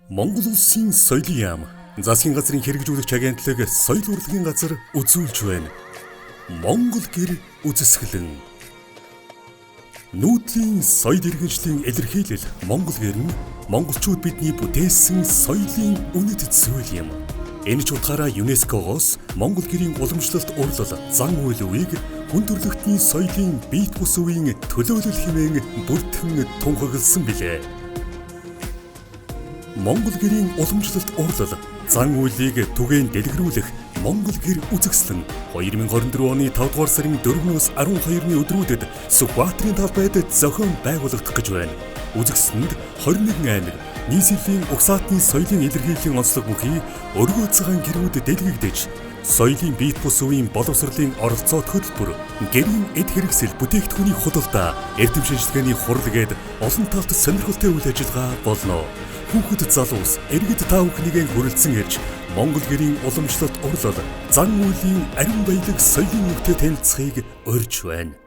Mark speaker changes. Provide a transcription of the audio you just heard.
Speaker 1: Монгол улсын соёлын яам, засгийн газрын хэрэгжүүлэгч агентлаг соёл урлагийн газар үзүүлж байна. Монгол гэр үзэсгэлэн. Нүүдлийн соёл иргэншлийн илэрхийлэл Монгол гэр нь монголчууд бидний бүтээсэн соёлын үнэт зүйл юм. Энэ ч утгаараа ЮНЕСКО-гоос Монгол гэрийн уламжлалт урлал зан үйл үеийг хүндрэлтний соёлын биет бус үеийн төлөөлөл хэмээн бүртгэн тунхагласан билээ. Монгол гэрийн уламжлалт урлал зан үйлийг түгээн дэлгэрүүлэх Монгол гэр үзэсгэлэн 2024 оны 5 дугаар сарын 4-өөс 12-ны өдрүүдэд Сүхбаатарын талбайд зохион байгуулагдах гэж байна. Үзэсгэлэнд 21 аймаг, нийслэлийн угсаатны соёлын илэрхийллийн онцлог бүхий өргөө цагаан гэрүүд дэлгэгдэж, соёлын биет бус үеийн боловсролын оролцоот хөтөлбөр, гэрийн эд хэрэгсэл бүтээгдэхүүний худалдаа, эрдэм шинжилгээний хурал гээд олон талт сонирхолтой үйл ажиллагаа болно. Хүүхэд залуус, иргэд та бүхнийгээ хүрэлцэн ирж, Монгол гэрийн уламжлалт урлал, зан үйлийн ариун баялаг соёлын өвтөд танилцахыг урьж байна.